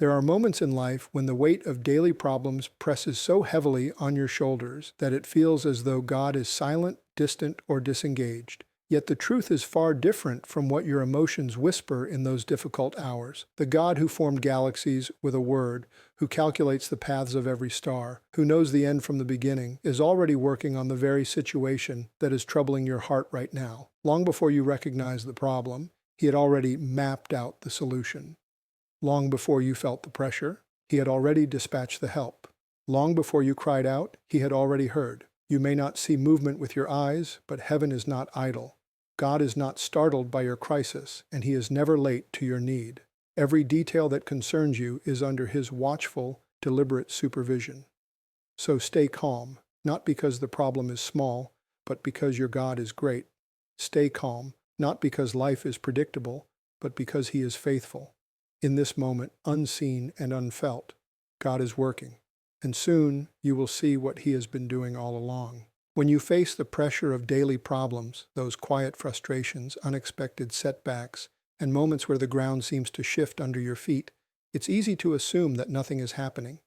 There are moments in life when the weight of daily problems presses so heavily on your shoulders that it feels as though God is silent, distant, or disengaged. Yet the truth is far different from what your emotions whisper in those difficult hours. The God who formed galaxies with a word, who calculates the paths of every star, who knows the end from the beginning, is already working on the very situation that is troubling your heart right now. Long before you recognize the problem, He had already mapped out the solution. Long before you felt the pressure, He had already dispatched the help. Long before you cried out, He had already heard. You may not see movement with your eyes, but heaven is not idle. God is not startled by your crisis, and He is never late to your need. Every detail that concerns you is under His watchful, deliberate supervision. So stay calm, not because the problem is small, but because your God is great. Stay calm, not because life is predictable, but because He is faithful. In this moment, unseen and unfelt, God is working, and soon you will see what He has been doing all along. When you face the pressure of daily problems, those quiet frustrations, unexpected setbacks, and moments where the ground seems to shift under your feet, it's easy to assume that nothing is happening.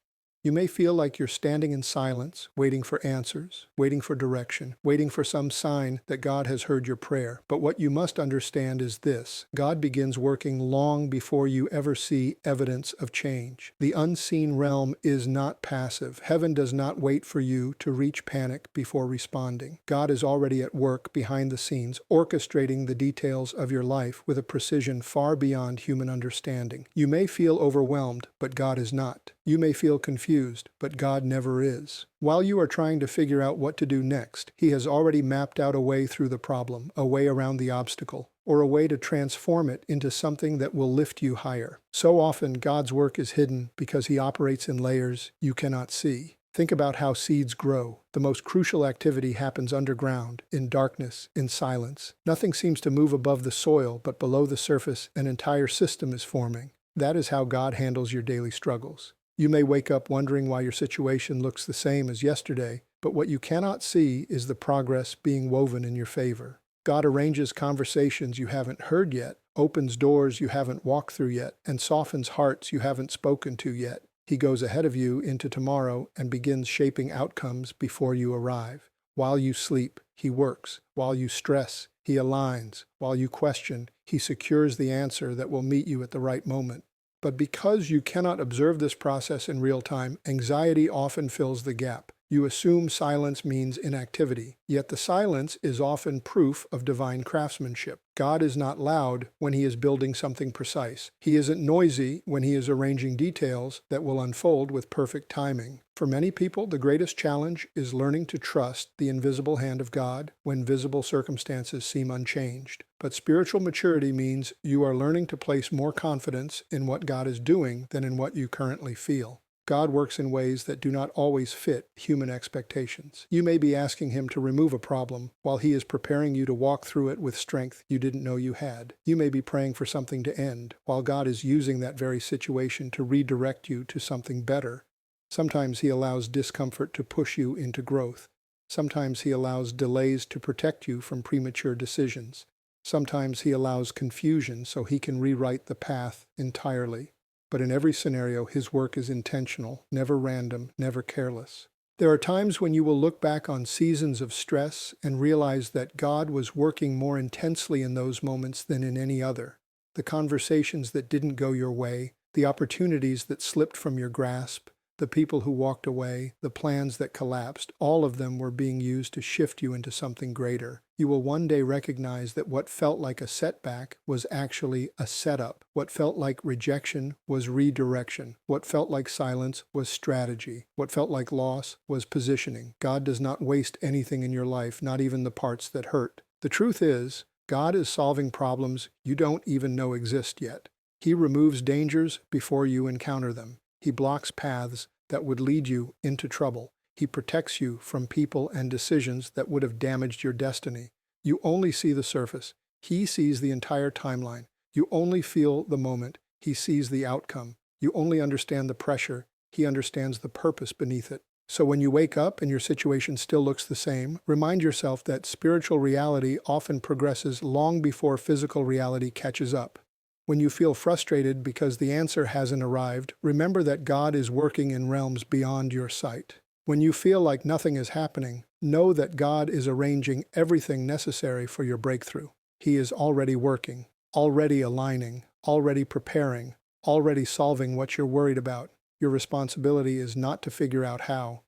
You may feel like you're standing in silence, waiting for answers, waiting for direction, waiting for some sign that God has heard your prayer. But what you must understand is this: God begins working long before you ever see evidence of change. The unseen realm is not passive. Heaven does not wait for you to reach panic before responding. God is already at work behind the scenes, orchestrating the details of your life with a precision far beyond human understanding. You may feel overwhelmed, but God is not. You may feel confused, but God never is. While you are trying to figure out what to do next, He has already mapped out a way through the problem, a way around the obstacle, or a way to transform it into something that will lift you higher. So often, God's work is hidden because He operates in layers you cannot see. Think about how seeds grow. The most crucial activity happens underground, in darkness, in silence. Nothing seems to move above the soil, but below the surface, an entire system is forming. That is how God handles your daily struggles. You may wake up wondering why your situation looks the same as yesterday, but what you cannot see is the progress being woven in your favor. God arranges conversations you haven't heard yet, opens doors you haven't walked through yet, and softens hearts you haven't spoken to yet. He goes ahead of you into tomorrow and begins shaping outcomes before you arrive. While you sleep, He works. While you stress, He aligns. While you question, He secures the answer that will meet you at the right moment. But because you cannot observe this process in real time, anxiety often fills the gap. You assume silence means inactivity, yet the silence is often proof of divine craftsmanship. God is not loud when He is building something precise. He isn't noisy when He is arranging details that will unfold with perfect timing. For many people, the greatest challenge is learning to trust the invisible hand of God when visible circumstances seem unchanged. But spiritual maturity means you are learning to place more confidence in what God is doing than in what you currently feel. God works in ways that do not always fit human expectations. You may be asking Him to remove a problem while He is preparing you to walk through it with strength you didn't know you had. You may be praying for something to end while God is using that very situation to redirect you to something better. Sometimes He allows discomfort to push you into growth. Sometimes He allows delays to protect you from premature decisions. Sometimes He allows confusion so He can rewrite the path entirely. But in every scenario, His work is intentional, never random, never careless. There are times when you will look back on seasons of stress and realize that God was working more intensely in those moments than in any other. The conversations that didn't go your way, the opportunities that slipped from your grasp, the people who walked away, the plans that collapsed, all of them were being used to shift you into something greater. You will one day recognize that what felt like a setback was actually a setup. What felt like rejection was redirection. What felt like silence was strategy. What felt like loss was positioning. God does not waste anything in your life, not even the parts that hurt. The truth is, God is solving problems you don't even know exist yet. He removes dangers before you encounter them. He blocks paths that would lead you into trouble. He protects you from people and decisions that would have damaged your destiny. You only see the surface. He sees the entire timeline. You only feel the moment. He sees the outcome. You only understand the pressure. He understands the purpose beneath it. So when you wake up and your situation still looks the same, remind yourself that spiritual reality often progresses long before physical reality catches up. When you feel frustrated because the answer hasn't arrived, remember that God is working in realms beyond your sight. When you feel like nothing is happening, know that God is arranging everything necessary for your breakthrough. He is already working, already aligning, already preparing, already solving what you're worried about. Your responsibility is not to figure out how.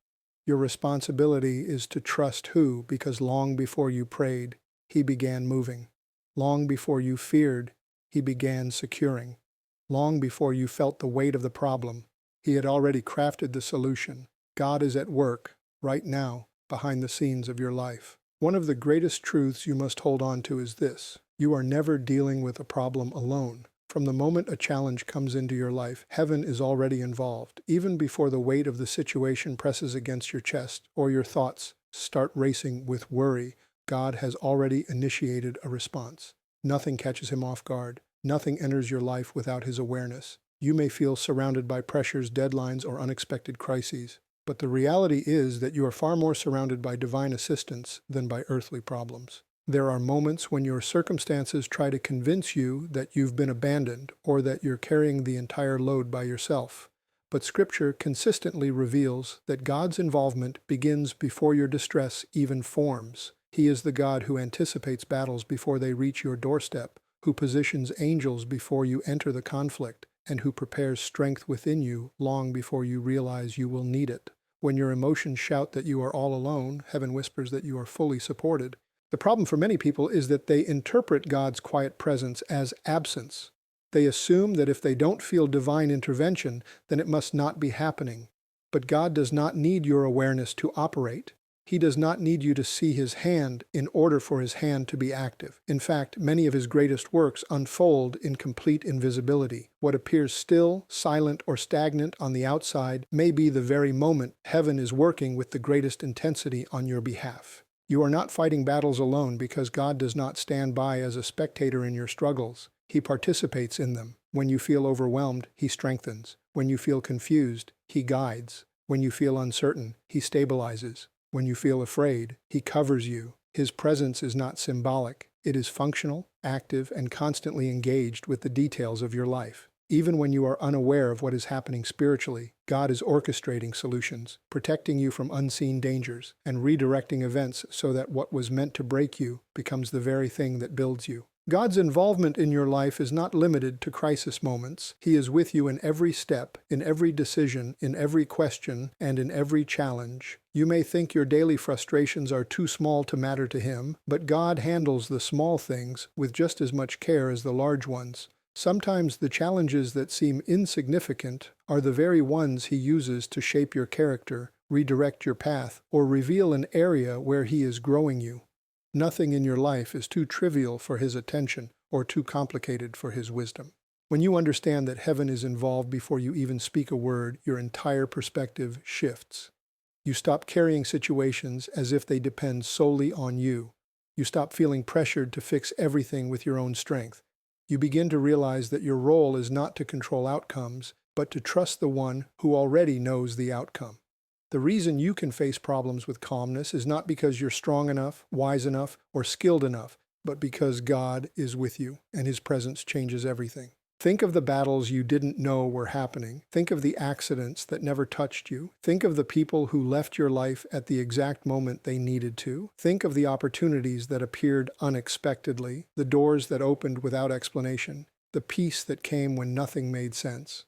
Your responsibility is to trust who, because long before you prayed, He began moving. Long before you feared, He began securing. Long before you felt the weight of the problem, He had already crafted the solution. God is at work, right now, behind the scenes of your life. One of the greatest truths you must hold on to is this: you are never dealing with a problem alone. From the moment a challenge comes into your life, heaven is already involved. Even before the weight of the situation presses against your chest or your thoughts start racing with worry, God has already initiated a response. Nothing catches Him off guard. Nothing enters your life without His awareness. You may feel surrounded by pressures, deadlines, or unexpected crises, but the reality is that you are far more surrounded by divine assistance than by earthly problems. There are moments when your circumstances try to convince you that you've been abandoned or that you're carrying the entire load by yourself. But Scripture consistently reveals that God's involvement begins before your distress even forms. He is the God who anticipates battles before they reach your doorstep, who positions angels before you enter the conflict, and who prepares strength within you long before you realize you will need it. When your emotions shout that you are all alone, heaven whispers that you are fully supported. The problem for many people is that they interpret God's quiet presence as absence. They assume that if they don't feel divine intervention, then it must not be happening. But God does not need your awareness to operate. He does not need you to see His hand in order for His hand to be active. In fact, many of His greatest works unfold in complete invisibility. What appears still, silent, or stagnant on the outside may be the very moment heaven is working with the greatest intensity on your behalf. You are not fighting battles alone because God does not stand by as a spectator in your struggles. He participates in them. When you feel overwhelmed, He strengthens. When you feel confused, He guides. When you feel uncertain, He stabilizes. When you feel afraid, He covers you. His presence is not symbolic. It is functional, active, and constantly engaged with the details of your life. Even when you are unaware of what is happening spiritually, God is orchestrating solutions, protecting you from unseen dangers, and redirecting events so that what was meant to break you becomes the very thing that builds you. God's involvement in your life is not limited to crisis moments. He is with you in every step, in every decision, in every question, and in every challenge. You may think your daily frustrations are too small to matter to Him, but God handles the small things with just as much care as the large ones. Sometimes the challenges that seem insignificant are the very ones He uses to shape your character, redirect your path, or reveal an area where He is growing you. Nothing in your life is too trivial for His attention or too complicated for His wisdom. When you understand that heaven is involved before you even speak a word, your entire perspective shifts. You stop carrying situations as if they depend solely on you. You stop feeling pressured to fix everything with your own strength. You begin to realize that your role is not to control outcomes, but to trust the one who already knows the outcome. The reason you can face problems with calmness is not because you're strong enough, wise enough, or skilled enough, but because God is with you, and His presence changes everything. Think of the battles you didn't know were happening. Think of the accidents that never touched you. Think of the people who left your life at the exact moment they needed to. Think of the opportunities that appeared unexpectedly, the doors that opened without explanation, the peace that came when nothing made sense.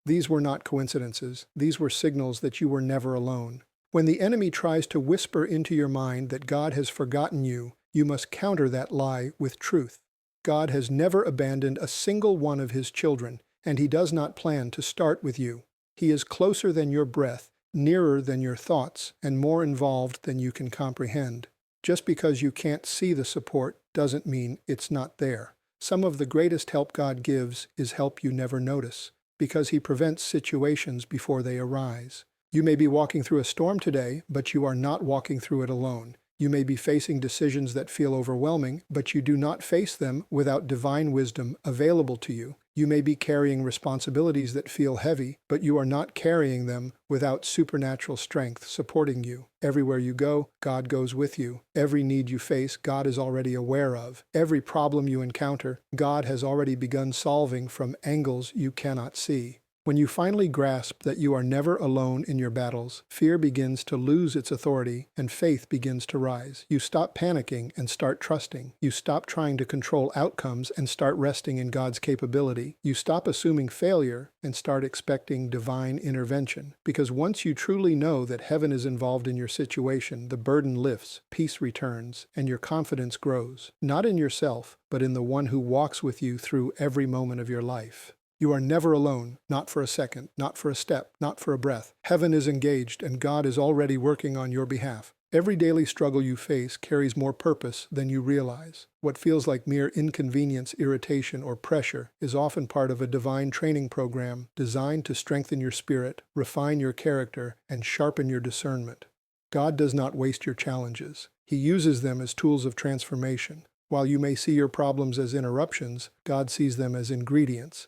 These were not coincidences. These were signals that you were never alone. When the enemy tries to whisper into your mind that God has forgotten you, you must counter that lie with truth. God has never abandoned a single one of His children, and He does not plan to start with you. He is closer than your breath, nearer than your thoughts, and more involved than you can comprehend. Just because you can't see the support doesn't mean it's not there. Some of the greatest help God gives is help you never notice, because He prevents situations before they arise. You may be walking through a storm today, but you are not walking through it alone. You may be facing decisions that feel overwhelming, but you do not face them without divine wisdom available to you. You may be carrying responsibilities that feel heavy, but you are not carrying them without supernatural strength supporting you. Everywhere you go, God goes with you. Every need you face, God is already aware of. Every problem you encounter, God has already begun solving from angles you cannot see. When you finally grasp that you are never alone in your battles, fear begins to lose its authority and faith begins to rise. You stop panicking and start trusting. You stop trying to control outcomes and start resting in God's capability. You stop assuming failure and start expecting divine intervention. Because once you truly know that heaven is involved in your situation, the burden lifts, peace returns, and your confidence grows. Not in yourself, but in the one who walks with you through every moment of your life. You are never alone, not for a second, not for a step, not for a breath. Heaven is engaged, and God is already working on your behalf. Every daily struggle you face carries more purpose than you realize. What feels like mere inconvenience, irritation, or pressure is often part of a divine training program designed to strengthen your spirit, refine your character, and sharpen your discernment. God does not waste your challenges. He uses them as tools of transformation. While you may see your problems as interruptions, God sees them as ingredients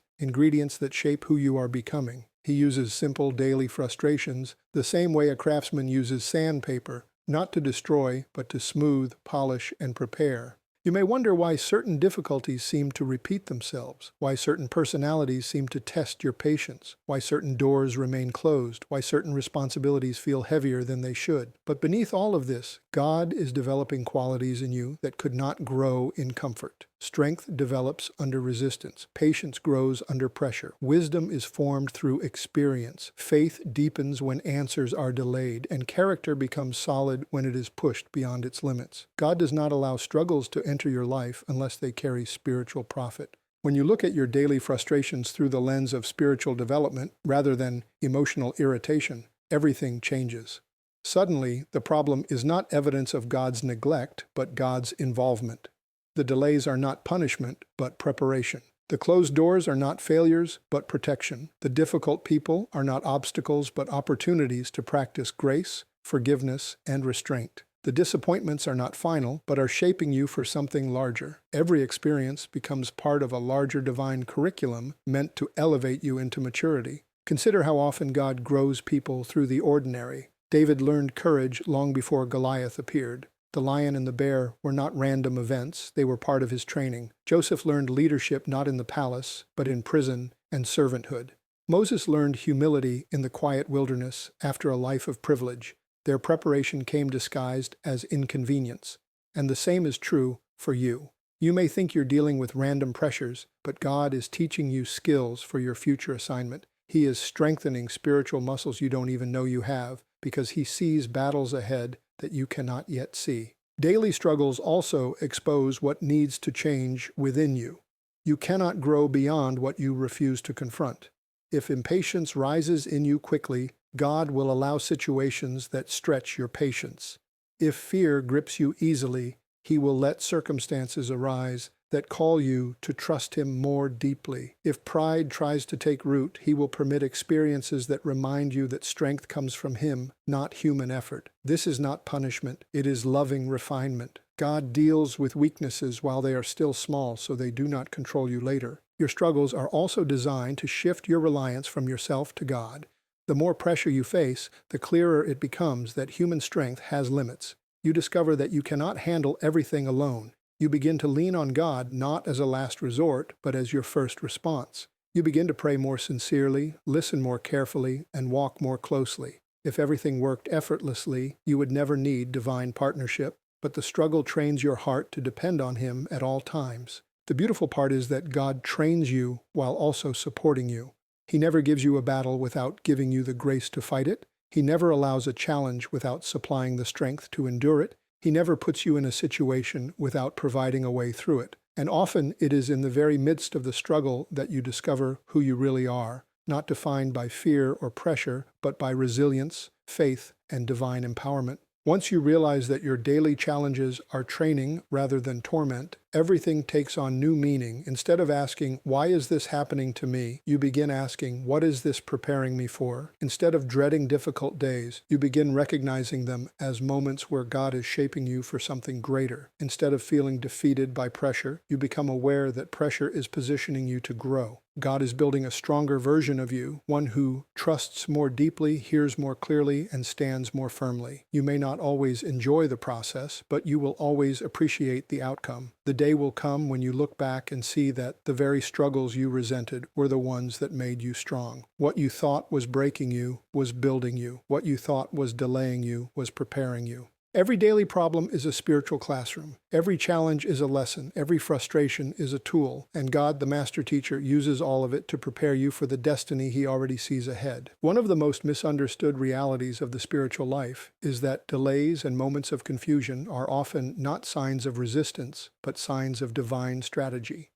that shape who you are becoming. He uses simple daily frustrations the same way a craftsman uses sandpaper, not to destroy, but to smooth, polish, and prepare. You may wonder why certain difficulties seem to repeat themselves, why certain personalities seem to test your patience, why certain doors remain closed, why certain responsibilities feel heavier than they should. But beneath all of this, God is developing qualities in you that could not grow in comfort. Strength develops under resistance. Patience grows under pressure. Wisdom is formed through experience. Faith deepens when answers are delayed, and character becomes solid when it is pushed beyond its limits. God does not allow struggles to enter your life unless they carry spiritual profit. When you look at your daily frustrations through the lens of spiritual development rather than emotional irritation, everything changes. Suddenly, the problem is not evidence of God's neglect, but God's involvement. The delays are not punishment, but preparation. The closed doors are not failures, but protection. The difficult people are not obstacles, but opportunities to practice grace, forgiveness, and restraint. The disappointments are not final, but are shaping you for something larger. Every experience becomes part of a larger divine curriculum meant to elevate you into maturity. Consider how often God grows people through the ordinary. David learned courage long before Goliath appeared. The lion and the bear were not random events, they were part of his training. Joseph learned leadership not in the palace, but in prison and servanthood. Moses learned humility in the quiet wilderness after a life of privilege. Their preparation came disguised as inconvenience. And the same is true for you. You may think you're dealing with random pressures, but God is teaching you skills for your future assignment. He is strengthening spiritual muscles you don't even know you have, because He sees battles ahead that you cannot yet see. Daily struggles also expose what needs to change within you. You cannot grow beyond what you refuse to confront. If impatience rises in you quickly, God will allow situations that stretch your patience. If fear grips you easily, He will let circumstances arise that call you to trust Him more deeply. If pride tries to take root, He will permit experiences that remind you that strength comes from Him, not human effort. This is not punishment, it is loving refinement. God deals with weaknesses while they are still small so they do not control you later. Your struggles are also designed to shift your reliance from yourself to God. The more pressure you face, the clearer it becomes that human strength has limits. You discover that you cannot handle everything alone. You begin to lean on God not as a last resort, but as your first response. You begin to pray more sincerely, listen more carefully, and walk more closely. If everything worked effortlessly, you would never need divine partnership, but the struggle trains your heart to depend on Him at all times. The beautiful part is that God trains you while also supporting you. He never gives you a battle without giving you the grace to fight it. He never allows a challenge without supplying the strength to endure it. He never puts you in a situation without providing a way through it. And often it is in the very midst of the struggle that you discover who you really are, not defined by fear or pressure, but by resilience, faith, and divine empowerment. Once you realize that your daily challenges are training rather than torment, everything takes on new meaning. Instead of asking, "Why is this happening to me?" you begin asking, "What is this preparing me for?" Instead of dreading difficult days, you begin recognizing them as moments where God is shaping you for something greater. Instead of feeling defeated by pressure, you become aware that pressure is positioning you to grow. God is building a stronger version of you, one who trusts more deeply, hears more clearly, and stands more firmly. You may not always enjoy the process, but you will always appreciate the outcome. The day will come when you look back and see that the very struggles you resented were the ones that made you strong. What you thought was breaking you was building you. What you thought was delaying you was preparing you. Every daily problem is a spiritual classroom. Every challenge is a lesson. Every frustration is a tool. And God, the master teacher, uses all of it to prepare you for the destiny He already sees ahead. One of the most misunderstood realities of the spiritual life is that delays and moments of confusion are often not signs of resistance, but signs of divine strategy.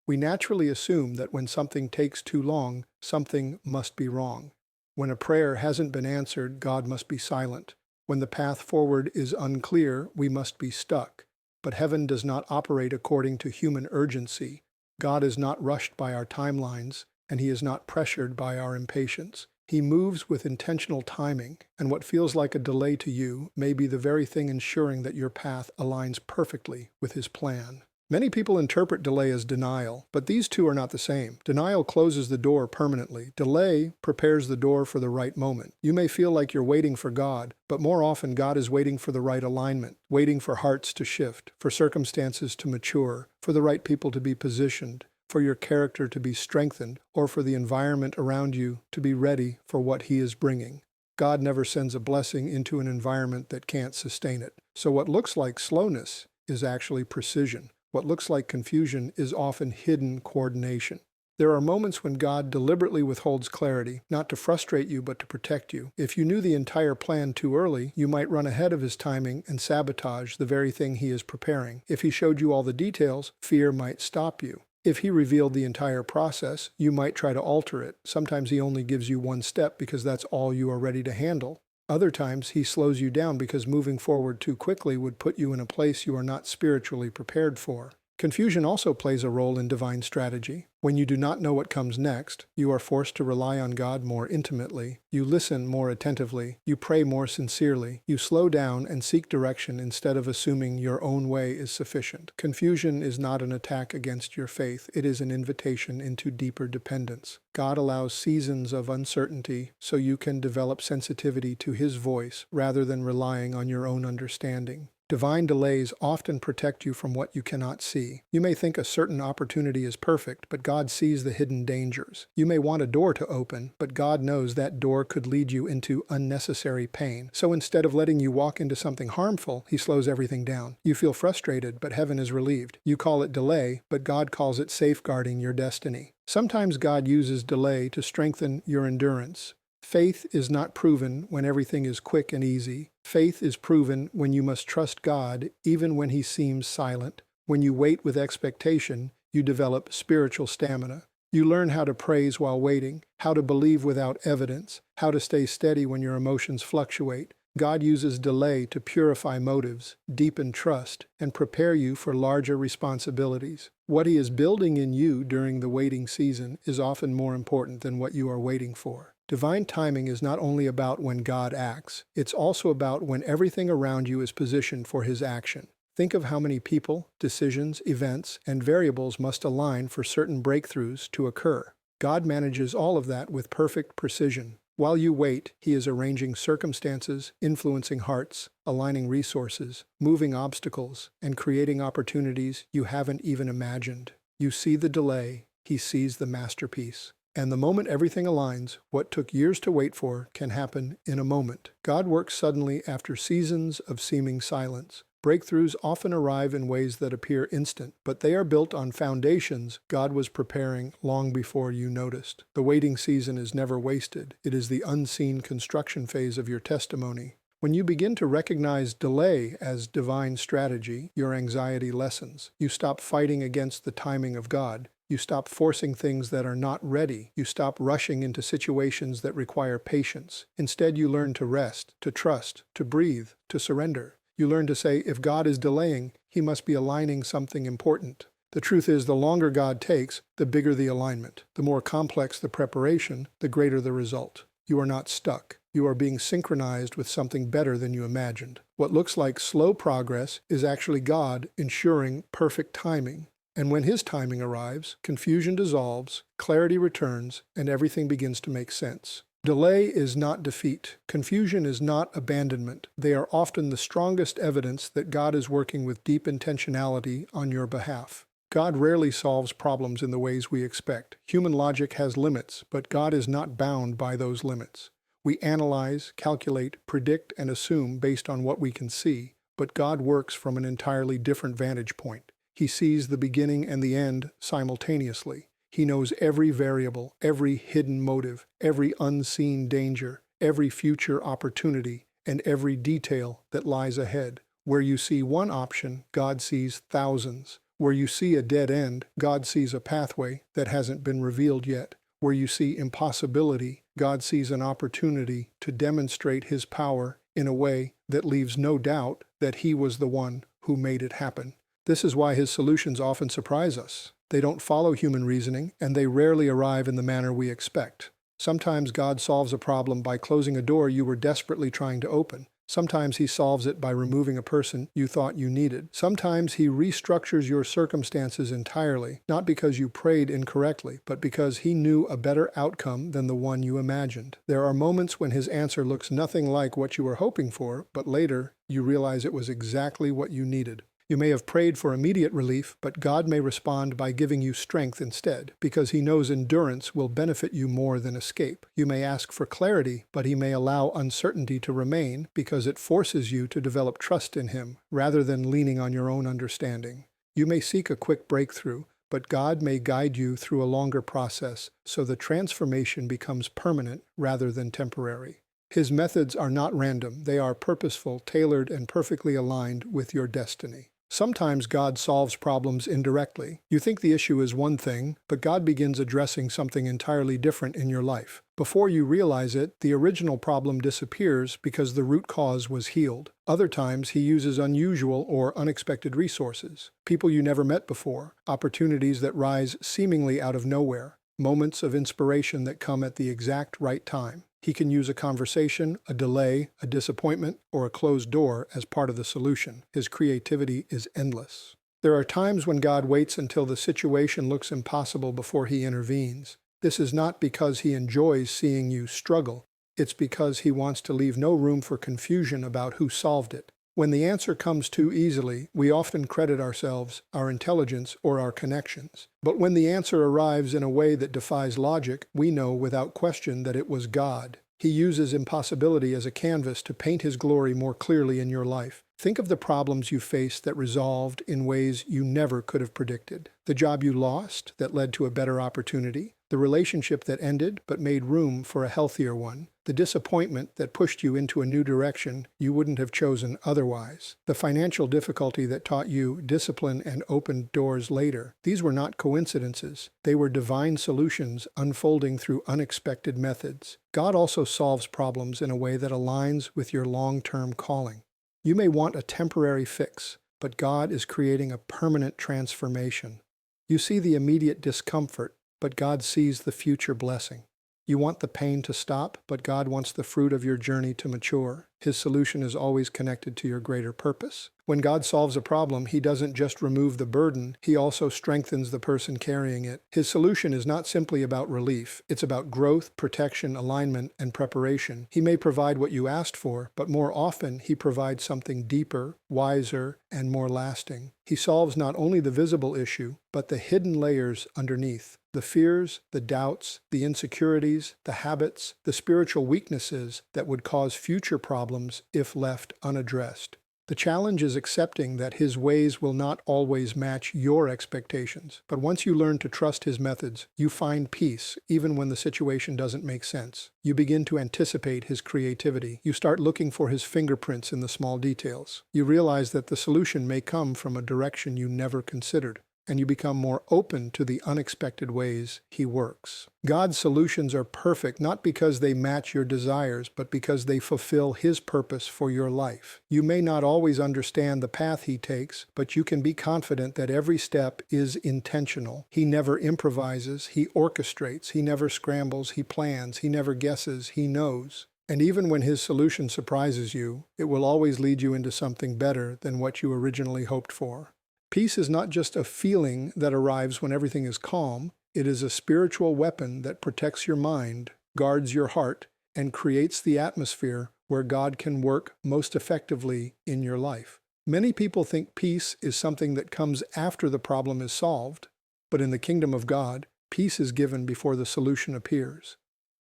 We naturally assume that when something takes too long, something must be wrong. When a prayer hasn't been answered, God must be silent. When the path forward is unclear, we must be stuck. But heaven does not operate according to human urgency. God is not rushed by our timelines, and He is not pressured by our impatience. He moves with intentional timing, and what feels like a delay to you may be the very thing ensuring that your path aligns perfectly with His plan. Many people interpret delay as denial, but these two are not the same. Denial closes the door permanently. Delay prepares the door for the right moment. You may feel like you're waiting for God, but more often God is waiting for the right alignment, waiting for hearts to shift, for circumstances to mature, for the right people to be positioned, for your character to be strengthened, or for the environment around you to be ready for what He is bringing. God never sends a blessing into an environment that can't sustain it. So what looks like slowness is actually precision. What looks like confusion is often hidden coordination. There are moments when God deliberately withholds clarity, not to frustrate you, but to protect you. If you knew the entire plan too early, you might run ahead of His timing and sabotage the very thing He is preparing. If He showed you all the details, fear might stop you. If He revealed the entire process, you might try to alter it. Sometimes He only gives you one step because that's all you are ready to handle. Other times, He slows you down because moving forward too quickly would put you in a place you are not spiritually prepared for. Confusion also plays a role in divine strategy. When you do not know what comes next, you are forced to rely on God more intimately. You listen more attentively. You pray more sincerely. You slow down and seek direction instead of assuming your own way is sufficient. Confusion is not an attack against your faith. It is an invitation into deeper dependence. God allows seasons of uncertainty so you can develop sensitivity to His voice rather than relying on your own understanding. Divine delays often protect you from what you cannot see. You may think a certain opportunity is perfect, but God sees the hidden dangers. You may want a door to open, but God knows that door could lead you into unnecessary pain. So instead of letting you walk into something harmful, He slows everything down. You feel frustrated, but heaven is relieved. You call it delay, but God calls it safeguarding your destiny. Sometimes God uses delay to strengthen your endurance. Faith is not proven when everything is quick and easy. Faith is proven when you must trust God even when He seems silent. When you wait with expectation, you develop spiritual stamina. You learn how to praise while waiting, how to believe without evidence, how to stay steady when your emotions fluctuate. God uses delay to purify motives, deepen trust, and prepare you for larger responsibilities. What He is building in you during the waiting season is often more important than what you are waiting for. Divine timing is not only about when God acts, it's also about when everything around you is positioned for His action. Think of how many people, decisions, events, and variables must align for certain breakthroughs to occur. God manages all of that with perfect precision. While you wait, He is arranging circumstances, influencing hearts, aligning resources, moving obstacles, and creating opportunities you haven't even imagined. You see the delay, He sees the masterpiece. And the moment everything aligns, what took years to wait for can happen in a moment. God works suddenly after seasons of seeming silence. Breakthroughs often arrive in ways that appear instant, but they are built on foundations God was preparing long before you noticed. The waiting season is never wasted. It is the unseen construction phase of your testimony. When you begin to recognize delay as divine strategy, your anxiety lessens. You stop fighting against the timing of God. You stop forcing things that are not ready. You stop rushing into situations that require patience. Instead, you learn to rest, to trust, to breathe, to surrender. You learn to say, if God is delaying, He must be aligning something important. The truth is, the longer God takes, the bigger the alignment. The more complex the preparation, the greater the result. You are not stuck. You are being synchronized with something better than you imagined. What looks like slow progress is actually God ensuring perfect timing. And when His timing arrives, confusion dissolves, clarity returns, and everything begins to make sense. Delay is not defeat. Confusion is not abandonment. They are often the strongest evidence that God is working with deep intentionality on your behalf. God rarely solves problems in the ways we expect. Human logic has limits, but God is not bound by those limits. We analyze, calculate, predict, and assume based on what we can see, but God works from an entirely different vantage point. He sees the beginning and the end simultaneously. He knows every variable, every hidden motive, every unseen danger, every future opportunity, and every detail that lies ahead. Where you see one option, God sees thousands. Where you see a dead end, God sees a pathway that hasn't been revealed yet. Where you see impossibility, God sees an opportunity to demonstrate His power in a way that leaves no doubt that He was the one who made it happen. This is why His solutions often surprise us. They don't follow human reasoning, and they rarely arrive in the manner we expect. Sometimes God solves a problem by closing a door you were desperately trying to open. Sometimes He solves it by removing a person you thought you needed. Sometimes He restructures your circumstances entirely, not because you prayed incorrectly, but because He knew a better outcome than the one you imagined. There are moments when His answer looks nothing like what you were hoping for, but later you realize it was exactly what you needed. You may have prayed for immediate relief, but God may respond by giving you strength instead, because He knows endurance will benefit you more than escape. You may ask for clarity, but He may allow uncertainty to remain because it forces you to develop trust in Him, rather than leaning on your own understanding. You may seek a quick breakthrough, but God may guide you through a longer process so the transformation becomes permanent rather than temporary. His methods are not random. They are purposeful, tailored, and perfectly aligned with your destiny. Sometimes God solves problems indirectly. You think the issue is one thing, but God begins addressing something entirely different in your life. Before you realize it, the original problem disappears because the root cause was healed. Other times, He uses unusual or unexpected resources, people you never met before, opportunities that rise seemingly out of nowhere, moments of inspiration that come at the exact right time. He can use a conversation, a delay, a disappointment, or a closed door as part of the solution. His creativity is endless. There are times when God waits until the situation looks impossible before He intervenes. This is not because He enjoys seeing you struggle. It's because He wants to leave no room for confusion about who solved it. When the answer comes too easily, we often credit ourselves, our intelligence, or our connections. But when the answer arrives in a way that defies logic, we know without question that it was God. He uses impossibility as a canvas to paint His glory more clearly in your life. Think of the problems you faced that resolved in ways you never could have predicted. The job you lost that led to a better opportunity. The relationship that ended but made room for a healthier one. The disappointment that pushed you into a new direction you wouldn't have chosen otherwise. The financial difficulty that taught you discipline and opened doors later. These were not coincidences. They were divine solutions unfolding through unexpected methods. God also solves problems in a way that aligns with your long-term calling. You may want a temporary fix, but God is creating a permanent transformation. You see the immediate discomfort, but God sees the future blessing. You want the pain to stop, but God wants the fruit of your journey to mature. His solution is always connected to your greater purpose. When God solves a problem, He doesn't just remove the burden, He also strengthens the person carrying it. His solution is not simply about relief. It's about growth, protection, alignment, and preparation. He may provide what you asked for, but more often He provides something deeper, wiser, and more lasting. He solves not only the visible issue, but the hidden layers underneath. The fears, the doubts, the insecurities, the habits, the spiritual weaknesses that would cause future problems if left unaddressed. The challenge is accepting that His ways will not always match your expectations. But once you learn to trust His methods, you find peace even when the situation doesn't make sense. You begin to anticipate His creativity. You start looking for His fingerprints in the small details. You realize that the solution may come from a direction you never considered, and you become more open to the unexpected ways He works. God's solutions are perfect not because they match your desires, but because they fulfill His purpose for your life. You may not always understand the path He takes, but you can be confident that every step is intentional. He never improvises, He orchestrates, He never scrambles, He plans, He never guesses, He knows. And even when His solution surprises you, it will always lead you into something better than what you originally hoped for. Peace is not just a feeling that arrives when everything is calm. It is a spiritual weapon that protects your mind, guards your heart, and creates the atmosphere where God can work most effectively in your life. Many people think peace is something that comes after the problem is solved, but in the kingdom of God, peace is given before the solution appears.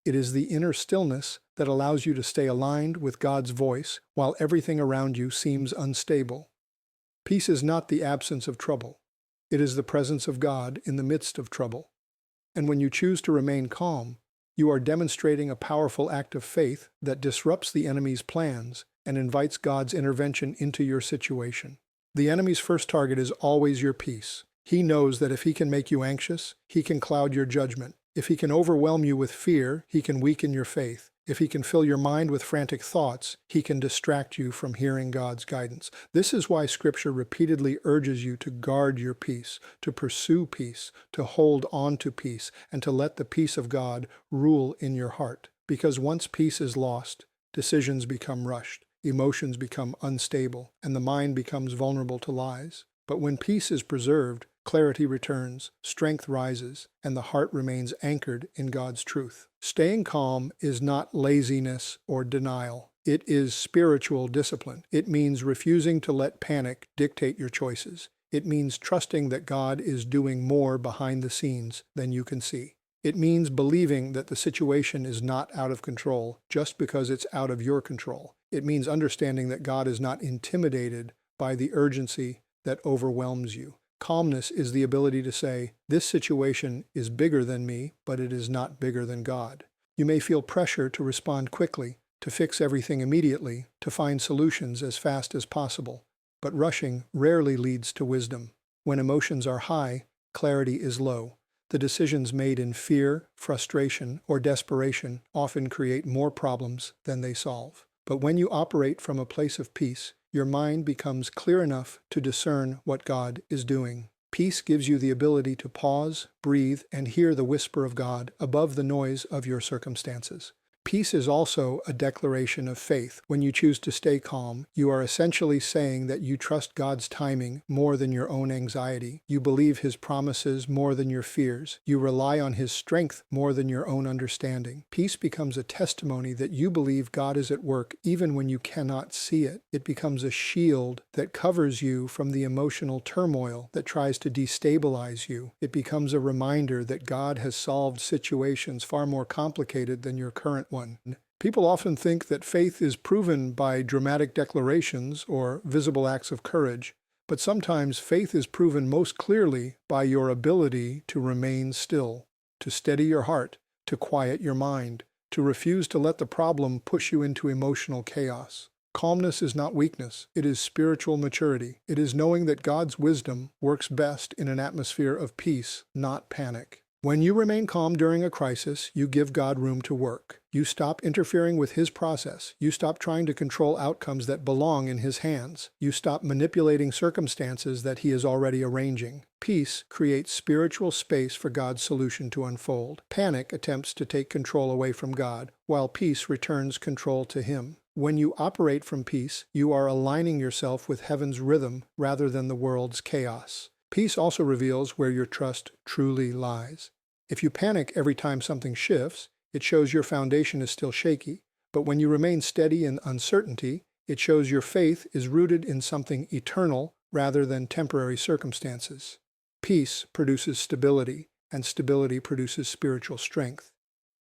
It is the inner stillness that allows you to stay aligned with God's voice while everything around you seems unstable. Peace is not the absence of trouble. It is the presence of God in the midst of trouble. And when you choose to remain calm, you are demonstrating a powerful act of faith that disrupts the enemy's plans and invites God's intervention into your situation. The enemy's first target is always your peace. He knows that if he can make you anxious, he can cloud your judgment. If he can overwhelm you with fear, he can weaken your faith. If he can fill your mind with frantic thoughts, he can distract you from hearing God's guidance. This is why Scripture repeatedly urges you to guard your peace, to pursue peace, to hold on to peace, and to let the peace of God rule in your heart. Because once peace is lost, decisions become rushed, emotions become unstable, and the mind becomes vulnerable to lies. But when peace is preserved, clarity returns, strength rises, and the heart remains anchored in God's truth. Staying calm is not laziness or denial. It is spiritual discipline. It means refusing to let panic dictate your choices. It means trusting that God is doing more behind the scenes than you can see. It means believing that the situation is not out of control just because it's out of your control. It means understanding that God is not intimidated by the urgency that overwhelms you. Calmness is the ability to say, this situation is bigger than me, but it is not bigger than God. You may feel pressure to respond quickly, to fix everything immediately, to find solutions as fast as possible. But rushing rarely leads to wisdom. When emotions are high, clarity is low. The decisions made in fear, frustration, or desperation often create more problems than they solve. But when you operate from a place of peace, your mind becomes clear enough to discern what God is doing. Peace gives you the ability to pause, breathe, and hear the whisper of God above the noise of your circumstances. Peace is also a declaration of faith. When you choose to stay calm, you are essentially saying that you trust God's timing more than your own anxiety. You believe His promises more than your fears. You rely on His strength more than your own understanding. Peace becomes a testimony that you believe God is at work even when you cannot see it. It becomes a shield that covers you from the emotional turmoil that tries to destabilize you. It becomes a reminder that God has solved situations far more complicated than your current one. People often think that faith is proven by dramatic declarations or visible acts of courage, but sometimes faith is proven most clearly by your ability to remain still, to steady your heart, to quiet your mind, to refuse to let the problem push you into emotional chaos. Calmness is not weakness, it is spiritual maturity. It is knowing that God's wisdom works best in an atmosphere of peace, not panic. When you remain calm during a crisis, you give God room to work. You stop interfering with His process. You stop trying to control outcomes that belong in His hands. You stop manipulating circumstances that He is already arranging. Peace creates spiritual space for God's solution to unfold. Panic attempts to take control away from God, while peace returns control to Him. When you operate from peace, you are aligning yourself with heaven's rhythm rather than the world's chaos. Peace also reveals where your trust truly lies. If you panic every time something shifts, it shows your foundation is still shaky. But when you remain steady in uncertainty, it shows your faith is rooted in something eternal rather than temporary circumstances. Peace produces stability, and stability produces spiritual strength.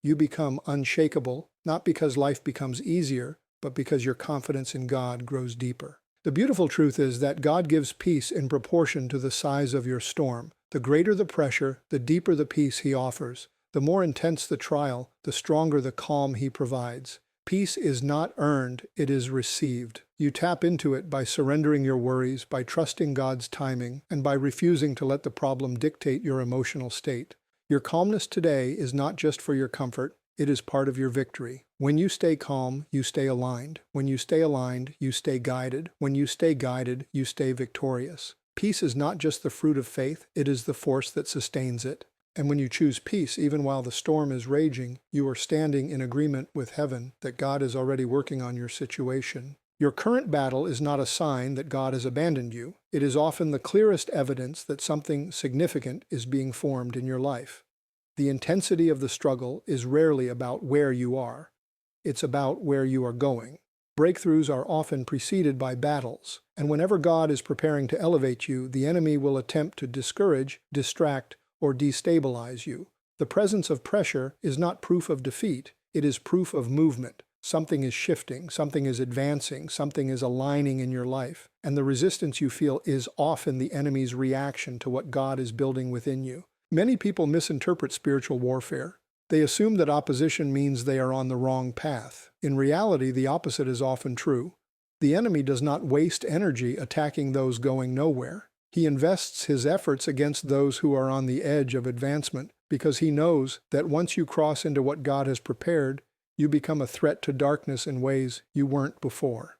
You become unshakable, not because life becomes easier, but because your confidence in God grows deeper. The beautiful truth is that God gives peace in proportion to the size of your storm. The greater the pressure, the deeper the peace He offers. The more intense the trial, the stronger the calm He provides. Peace is not earned, it is received. You tap into it by surrendering your worries, by trusting God's timing, and by refusing to let the problem dictate your emotional state. Your calmness today is not just for your comfort, it is part of your victory. When you stay calm, you stay aligned. When you stay aligned, you stay guided. When you stay guided, you stay victorious. Peace is not just the fruit of faith, it is the force that sustains it. And when you choose peace, even while the storm is raging, you are standing in agreement with heaven that God is already working on your situation. Your current battle is not a sign that God has abandoned you. It is often the clearest evidence that something significant is being formed in your life. The intensity of the struggle is rarely about where you are. It's about where you are going. Breakthroughs are often preceded by battles, and whenever God is preparing to elevate you, the enemy will attempt to discourage, distract, or destabilize you. The presence of pressure is not proof of defeat, it is proof of movement. Something is shifting, something is advancing, something is aligning in your life, and the resistance you feel is often the enemy's reaction to what God is building within you. Many people misinterpret spiritual warfare. They assume that opposition means they are on the wrong path. In reality, the opposite is often true. The enemy does not waste energy attacking those going nowhere. He invests his efforts against those who are on the edge of advancement because he knows that once you cross into what God has prepared, you become a threat to darkness in ways you weren't before.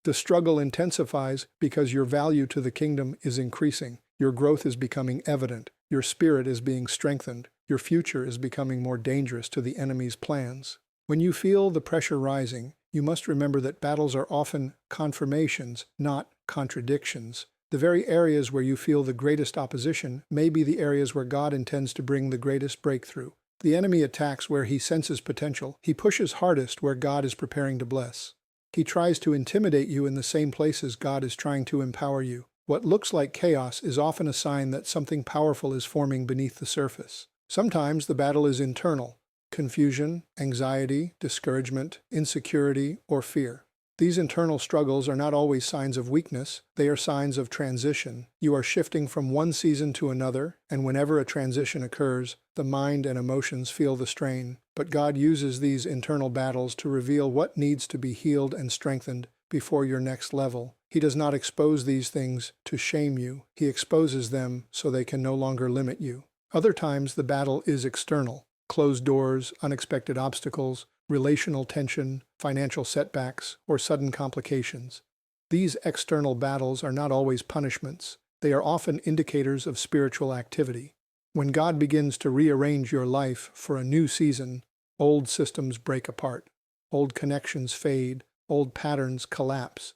The struggle intensifies because your value to the kingdom is increasing. Your growth is becoming evident. Your spirit is being strengthened. Your future is becoming more dangerous to the enemy's plans. When you feel the pressure rising, you must remember that battles are often confirmations, not contradictions. The very areas where you feel the greatest opposition may be the areas where God intends to bring the greatest breakthrough. The enemy attacks where he senses potential. He pushes hardest where God is preparing to bless. He tries to intimidate you in the same places God is trying to empower you. What looks like chaos is often a sign that something powerful is forming beneath the surface. Sometimes the battle is internal: confusion, anxiety, discouragement, insecurity, or fear. These internal struggles are not always signs of weakness, they are signs of transition. You are shifting from one season to another, and whenever a transition occurs, the mind and emotions feel the strain. But God uses these internal battles to reveal what needs to be healed and strengthened before your next level. He does not expose these things to shame you. He exposes them so they can no longer limit you. Other times the battle is external: closed doors, unexpected obstacles, relational tension, financial setbacks, or sudden complications. These external battles are not always punishments. They are often indicators of spiritual activity. When God begins to rearrange your life for a new season, old systems break apart. Old connections fade. Old patterns collapse.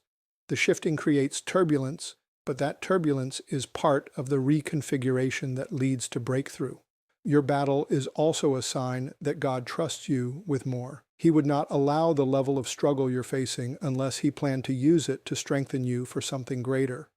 The shifting creates turbulence, but that turbulence is part of the reconfiguration that leads to breakthrough. Your battle is also a sign that God trusts you with more. He would not allow the level of struggle you're facing unless He planned to use it to strengthen you for something greater.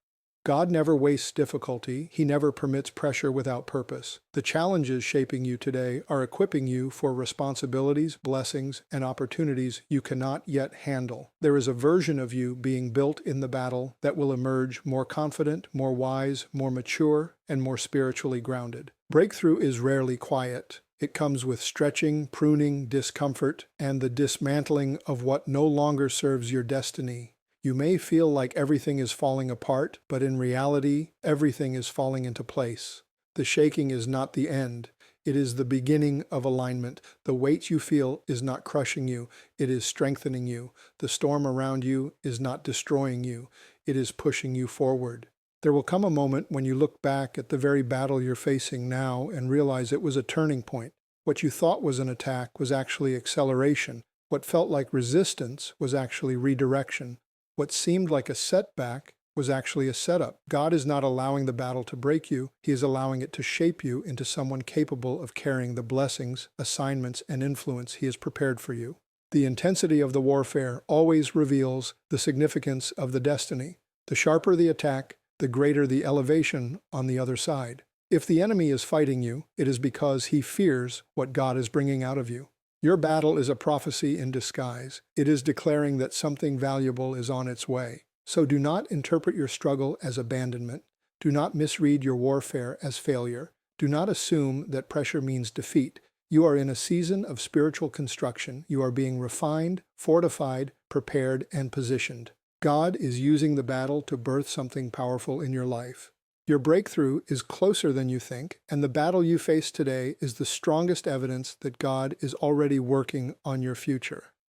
God never wastes difficulty. He never permits pressure without purpose. The challenges shaping you today are equipping you for responsibilities, blessings, and opportunities you cannot yet handle. There is a version of you being built in the battle that will emerge more confident, more wise, more mature, and more spiritually grounded. Breakthrough is rarely quiet. It comes with stretching, pruning, discomfort, and the dismantling of what no longer serves your destiny. You may feel like everything is falling apart, but in reality, everything is falling into place. The shaking is not the end. It is the beginning of alignment. The weight you feel is not crushing you. It is strengthening you. The storm around you is not destroying you. It is pushing you forward. There will come a moment when you look back at the very battle you're facing now and realize it was a turning point. What you thought was an attack was actually acceleration. What felt like resistance was actually redirection. What seemed like a setback was actually a setup. God is not allowing the battle to break you. He is allowing it to shape you into someone capable of carrying the blessings, assignments, and influence He has prepared for you. The intensity of the warfare always reveals the significance of the destiny. The sharper the attack, the greater the elevation on the other side. If the enemy is fighting you, it is because he fears what God is bringing out of you. Your battle is a prophecy in disguise. It is declaring that something valuable is on its way. So do not interpret your struggle as abandonment. Do not misread your warfare as failure. Do not assume that pressure means defeat. You are in a season of spiritual construction. You are being refined, fortified, prepared, and positioned. God is using the battle to birth something powerful in your life. Your breakthrough is closer than you think, and the battle you face today is the strongest evidence that God is already working on your future.